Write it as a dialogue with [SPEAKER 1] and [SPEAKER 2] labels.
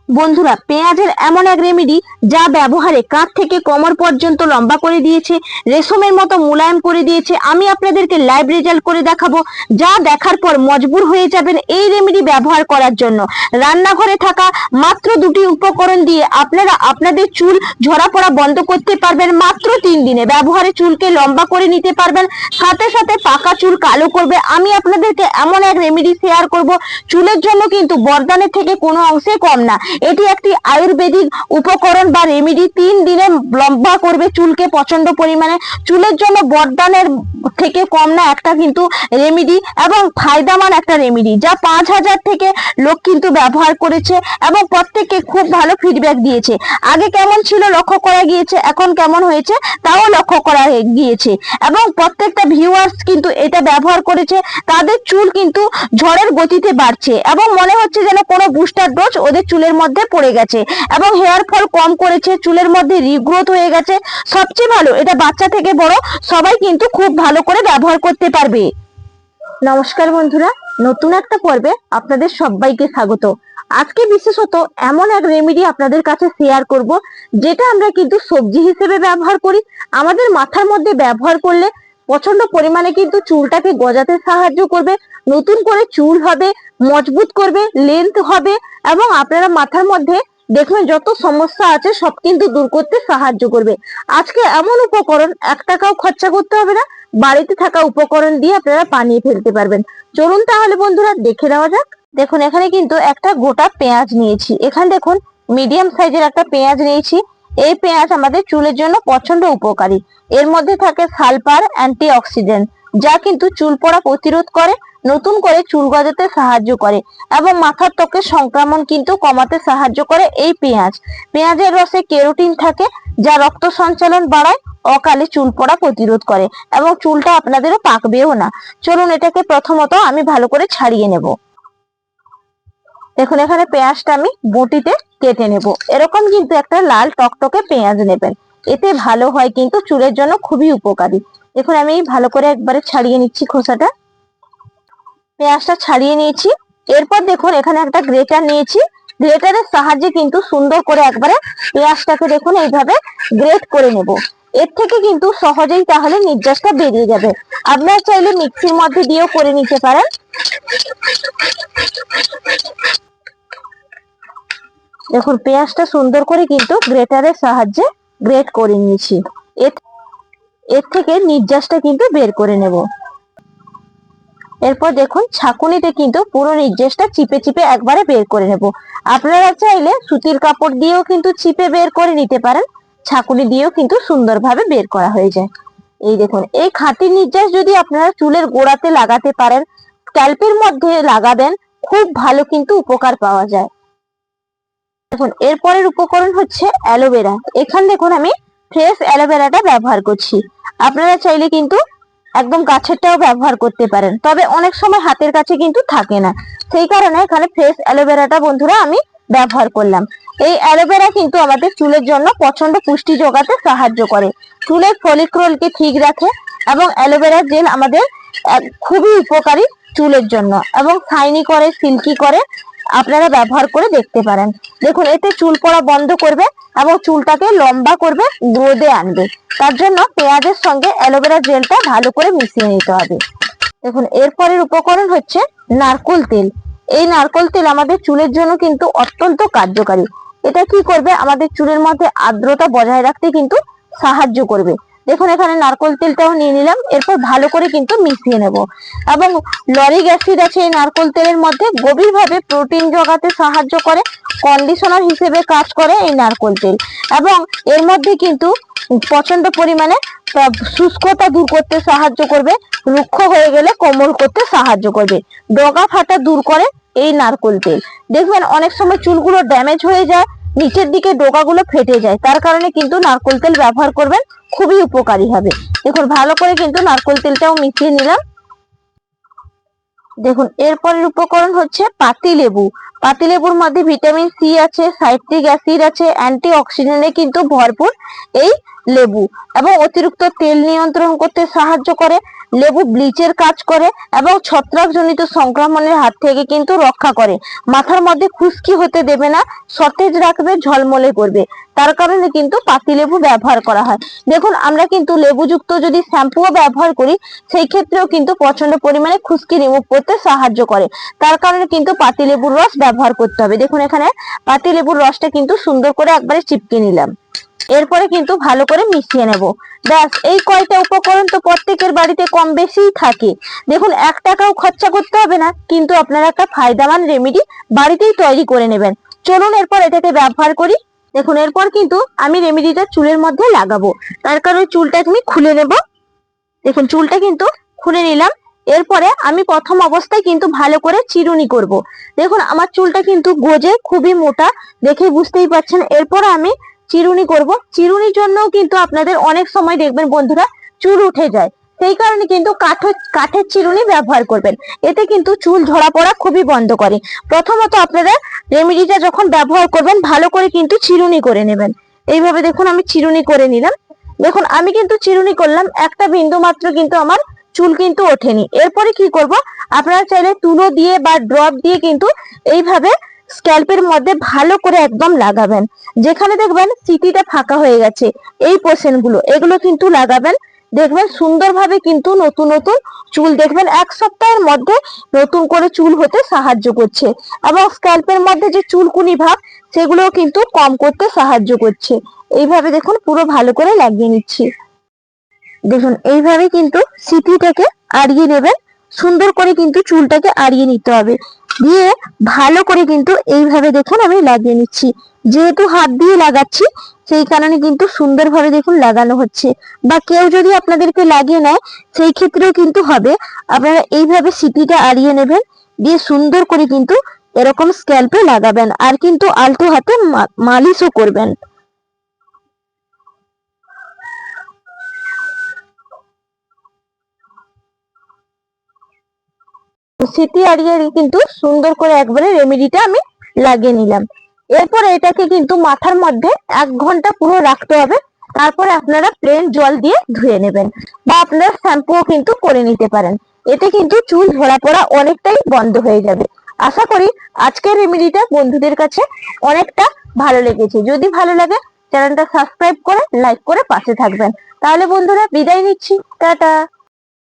[SPEAKER 1] বন্ধুরা, পেঁয়াজের এমন এক রেমেডি যা ব্যবহারে কাঁধ থেকে কোমর পর্যন্ত লম্বা করে দিয়েছে, রেশমের মতো মোলায়েম করে দিয়েছে। আমি আপনাদেরকে লাইভ রেজাল্ট করে দেখাবো, যা দেখার পর মজবুর হয়ে যাবেন এই রেমেডি ব্যবহার করার জন্য। রান্নাঘরে থাকা মাত্র দুটি উপকরণ দিয়ে আপনারা আপনাদের চুল ঝরা পড়া বন্ধ করতে পারবেন। মাত্র 3 দিনে ব্যবহারে চুলকে লম্বা করে নিতে পারবেন, সাথে সাথে পাকা চুল কালো করবে। আমি আপনাদেরকে এমন এক রেমেডি শেয়ার করব, চুলের জন্য কিন্তু বরদানের থেকে কোনো অংশে কম না। এটি একটি আয়ুর্বেদিক উপকরণ বা রেমেডি। 3 দিনে লম্বা করবে চুলকে প্রচন্ড পরিমাণে। চুলের জন্য বরদানের থেকে কম না একটা কিন্তু রেমেডি, এবং ফায়দামান একটা রেমেডি, যা 5000 থেকে লোক কিন্তু ব্যবহার করেছে এবং প্রত্যেককে খুব ভালো ফিডব্যাক দিয়েছে। আগে কেমন ছিল লক্ষ্য করা গিয়েছে, এখন কেমন হয়েছে তাও লক্ষ্য করা গিয়েছে, এবং প্রত্যেকটা ভিউয়ার্স কিন্তু এটা ব্যবহার করেছে। তাদের চুল কিন্তু ঝড়ের গতিতে বাড়ছে এবং মনে হচ্ছে যেন কোনো বুস্টার ডোজ ওদের চুলের মধ্যে পড়ে গেছে, এবং হেয়ার ফল কম করেছে, চুলের মধ্যে রিগ্রোথ হয়ে গেছে। সবচেয়ে ভালো, এটা বাচ্চা থেকে বড় সবাই কিন্তু খুব ভালো করে ব্যবহার করতে পারবে। নমস্কার বন্ধুরা, নতুন একটা পর্বে আপনাদের সবাইকে স্বাগত। আজকে বিশেষত এমন এক রেমেডি আপনাদের কাছে শেয়ার করব, যেটা আমরা কিন্তু সবজি হিসেবে ব্যবহার করি। আমাদের মাথার মধ্যে ব্যবহার করলে প্রচন্ড পরিমাণে কিন্তু চুলটাকে গজাতে সাহায্য করবে, নতুন করে চুল হবে, মজবুত করবে, লেন্থ হবে, এবং আপনারা মাথার মধ্যে দেখবেন যত সমস্যা আছে সব কিন্তু দূর করতে সাহায্য করবে। আজকে এমন উপকরণ 1 টাকাও খরচা করতে হবে না, বাড়িতে থাকা উপকরণ দিয়ে আপনারা বানিয়ে ফেলতে পারবেন। চলুন তাহলে বন্ধুরা দেখে নেওয়া যাক। দেখুন, এখানে কিন্তু একটা গোটা পেঁয়াজ নিয়েছি। এখানে দেখুন মিডিয়াম সাইজের একটা পেঁয়াজ নিয়েছি। এই পেঁয়াজ আমাদের চুলের জন্য প্রচন্ড উপকারী। এর মধ্যে থাকে সালফার অ্যান্টিঅক্সিডেন্ট, যা কিন্তু চুল পড়া প্রতিরোধ করে, নতুন করে চুল গজাতে সাহায্য করে, এবং মাথার ত্বকের সংক্রমণ কিন্তু কমাতে সাহায্য করে এই পেঁয়াজ। পেঁয়াজের রসে কেরোটিন থাকে, যা রক্ত সঞ্চালন বাড়ায়, অকালে চুল পড়া প্রতিরোধ করে, এবং চুলটা আপনাদেরও পাকবেও না। চলুন এটাকে প্রথমত আমি ভালো করে ছাড়িয়ে নেব। দেখুন, এখানে পেঁয়াজটা আমি বটিতে কেটে নেব। এরকম কিন্তু একটা লাল টকটকে পেঁয়াজ নেবেন, এতে ভালো হয়, কিন্তু চুলের জন্য খুবই উপকারী। দেখুন আমি ভালো করে একবারে ছাড়িয়ে নিচ্ছি খোসাটা। পেঁয়াজটা ছাড়িয়ে নিয়েছি। এরপর দেখুন এখানে একটা গ্রেটার নিয়েছি। গ্রেটারের সাহায্যে কিন্তু সুন্দর করে একবারে পেঁয়াজটাকে দেখুন এইভাবে গ্রেট করে নেব। এর থেকে কিন্তু সহজেই তাহলে নির্যাসটা বেরিয়ে যাবে। আপনারা চাইলে মিক্সির মধ্যে দিয়েও করে নিতে পারেন। দেখুন পেঁয়াজটা সুন্দর করে কিন্তু গ্রেটারের সাহায্যে গ্রেট করে নিয়েছি। এর থেকে নির্যাসটা কিন্তু বের করে নেব। এরপর দেখুন ছাঁকুনিতে কিন্তু পুরো নির্যাসটা চিপে চিপে একবারে বের করে নেব। আপনারা চাইলে সুতির কাপড় দিয়েও কিন্তু চিপে বের করে নিতে পারেন, ছাঁকুনি দিয়েও কিন্তু সুন্দরভাবে বের করা হয়ে যায়। এই দেখুন, এই খাঁটি নির্যাস যদি আপনারা চুলের গোড়াতে লাগাতে পারেন, স্ক্যাল্পের মধ্যে লাগাবেন, খুব ভালো কিন্তু উপকার পাওয়া যায়। দেখুন এরপরের উপকরণ হচ্ছে অ্যালোভেরা। এখানে দেখুন আমি ফ্রেশ অ্যালোভেরাটা ব্যবহার করছি। আপনারা চাইলে কিন্তু একদম গাছেরটাও ব্যবহার করতে পারেন, তবে অনেক সময় হাতের কাছে কিন্তু থাকে না, সেই কারণে এখানে ফ্রেশ অ্যালোভেরাটা বন্ধুরা আমি ব্যবহার করলাম। এই অ্যালোভেরা কিন্তু আমাদের চুলের জন্য প্রচন্ড পুষ্টি যোগাতে সাহায্য করে, চুলের ফলিক্রলকে ঠিক রাখে, এবং অ্যালোভেরা জেল আমাদের খুবই উপকারী চুলের জন্য, এবং শাইনি করে, সিল্কি করে। আপনারা ব্যবহার করে দেখতে পারেন। দেখুন এতে চুল পড়া বন্ধ করবে এবং চুলটাকে লম্বা করবে, গ্রোথে আনবে। তার জন্য পেঁয়াজের সঙ্গে অ্যালোভেরা জেলটা ভালো করে মিশিয়ে নিতে হবে। দেখুন এরপরের উপকরণ হচ্ছে নারকেল তেল। এই নারকেল তেল আমাদের চুলের জন্য কিন্তু অত্যন্ত কার্যকারী। এটা কি করবে, আমাদের চুলের মধ্যে আর্দ্রতা বজায় রাখতে কিন্তু সাহায্য করবে। দেখুন এখানে নারকেল তেলটাও নিয়ে নিলাম। এরপর ভালো করে কিন্তু মিশিয়ে নেব, এবং লরিক অ্যাসিড আছে এই নারকেল তেলের মধ্যে, গভীরভাবে প্রোটিন জোগাতে সাহায্য করে, কন্ডিশনার হিসেবে কাজ করে এই নারকেল তেল, এবং এর মধ্যে কিন্তু প্রচন্ড পরিমাণে শুষ্কতা দূর করতে সাহায্য করবে, রুক্ষ হয়ে গেলে কোমল করতে সাহায্য করবে, ডগা ফাটা দূর করে এই নারকেল তেল। দেখবেন অনেক সময় চুলগুলো ড্যামেজ হয়ে যায়, নিচের দিকে ডগাগুলো ফেটে যায়, তার কারণে কিন্তু নারকেল তেল ব্যবহার করবেন, খুবই উপকারী হবে। দেখুন ভালো করে কিন্তু নারকেল তেলটাও মিশিয়ে নিলাম। দেখুন এরপরের উপকরণ হচ্ছে পাতিলেবু। পাতিলেবুর মধ্যে ভিটামিন সি আছে, সাইট্রিক অ্যাসিড আছে, অ্যান্টি অক্সিডেন্টে কিন্তু ভরপুর এই লেবু, এবং অতিরিক্ত তেল নিয়ন্ত্রণ করতে সাহায্য করে। লেবু ব্লিচের কাজ করে এবং ছত্রাকজনিত সংক্রমণের হাত থেকে কিন্তু রক্ষা করে। মাথার মধ্যে খুশকি হতে দেবে না, সতেজ রাখবে, ঝলমলে করবে। তার কারণে কিন্তু পাতিলেবু ব্যবহার করা হয়। দেখুন, আমরা কিন্তু লেবুযুক্ত যদি শ্যাম্পুও ব্যবহার করি, সেই ক্ষেত্রেও কিন্তু প্রচন্ড পরিমাণে খুশকি রিমুভ করতে সাহায্য করে। তার কারণে কিন্তু পাতিলেবুর রস ব্যবহার করতে হবে। দেখুন, এখানে পাতিলেবুর রসটা কিন্তু সুন্দর করে একবারে চিপকে নিলাম। এরপরে কিন্তু ভালো করে মিশিয়ে নেব। ব্যাস, এই কয়টা উপকরণ তো প্রত্যেকের বাড়িতে কম বেশিই থাকে। দেখুন, 1 টাকাও খরচা করতে হবে না, কিন্তু আপনারা একটা ফায়দামান রেমেডি বাড়িতেই তৈরি করে নেবেন। চলুন এরপর এটাকে ব্যবহার করি। দেখুন, এরপর কিন্তু আমি রেমেডিটা চুলের মধ্যে লাগাবো। তার কারণে চুলটা আমি খুলে নেব। দেখুন, চুলটা কিন্তু খুলে নিলাম। এরপরে আমি প্রথম অবস্থায় কিন্তু ভালো করে চিরুনি করব। দেখুন, আমার চুলটা কিন্তু গজে, খুবই মোটা, দেখে বুঝতেই পারছেন। এরপর আমি চিরুনি করব। চিরুনির জন্য কিন্তু আপনাদের অনেক সময় দেখবেন বন্ধুরা চুল উঠে যায়, সেই কারণে কিন্তু কাঠের চিরুনি ব্যবহার করবেন। এতে কিন্তু চুল ঝরা পড়া খুবই বন্ধ করে। প্রথমত আপনারা রেমেডিটা যখন ব্যবহার করবেন ভালো করে কিন্তু চিরুনি করে নেবেন। এইভাবে দেখুন আমি চিরুনি করে নিলাম। দেখুন, আমি কিন্তু চিরুনি করলাম, একটা বিন্দু মাত্র কিন্তু আমার চুল কিন্তু ওঠেনি। এরপরে কি করব, আপনারা চাইলে তুলো দিয়ে বা ড্রপ দিয়ে কিন্তু এইভাবে স্ক্যাল্পের মধ্যে ভালো করে একদম লাগাবেন। যেখানে দেখবেন সিটিটা ফাঁকা হয়ে গেছে, এই পোর্শন গুলো, এগুলো কিন্তু লাগাবেন। দেখবেন সুন্দরভাবে কিন্তু নতুন নতুন চুল, দেখবেন 1 সপ্তাহের মধ্যে নতুন করে চুল হতে সাহায্য করছে। এবং স্ক্যাল্পের মধ্যে যে চুলকুনি ভাব, সেগুলোও কিন্তু কম করতে সাহায্য করছে। এইভাবে দেখুন পুরো ভালো করে লাগিয়ে নিচ্ছি। দেখুন, এইভাবে কিন্তু সিটিটাকে আড়িয়ে নেবেন। সুন্দর করে কিন্তু চুলটাকে আড়িয়ে নিতে হবে। দিয়ে ভালো করে কিন্তু এইভাবে দেখুন আমি লাগিয়ে নিচ্ছি। যেহেতু হাত দিয়ে লাগাচ্ছি, সেই কারণে কিন্তু সুন্দরভাবে দেখুন লাগানো হচ্ছে। বা কেউ যদি আপনাদেরকে লাগিয়ে নেয়, সেই ক্ষেত্রেও কিন্তু হবে। আপনারা এইভাবে সিটিটা আড়িয়ে নেবেন, দিয়ে সুন্দর করে কিন্তু এরকম স্ক্যাল্পে লাগাবেন। আর কিন্তু আলতো হাতে মালিশও করবেন। সিটি আড়িয়ে কিন্তু সুন্দর করে একবারে রেমেডিটা আমি লাগিয়ে নিলাম। এরপরে এটাকে কিন্তু মাথার মধ্যে 1 ঘন্টা পুরো রাখতে হবে। তারপরে আপনারা প্লেন জল দিয়ে ধুয়ে নেবেন, বা আপনারা শ্যাম্পুও কিন্তু করে নিতে পারেন। এতে কিন্তু চুল ঝরা পড়া অনেকটাই বন্ধ হয়ে যাবে। আশা করি আজকের রেমেডিটা বন্ধুদের কাছে অনেকটা ভালো লেগেছে। যদি ভালো লাগে, চ্যানেলটা সাবস্ক্রাইব করে লাইক করে পাশে থাকবেন। তাহলে বন্ধুরা বিদায় নিচ্ছি, টাটা।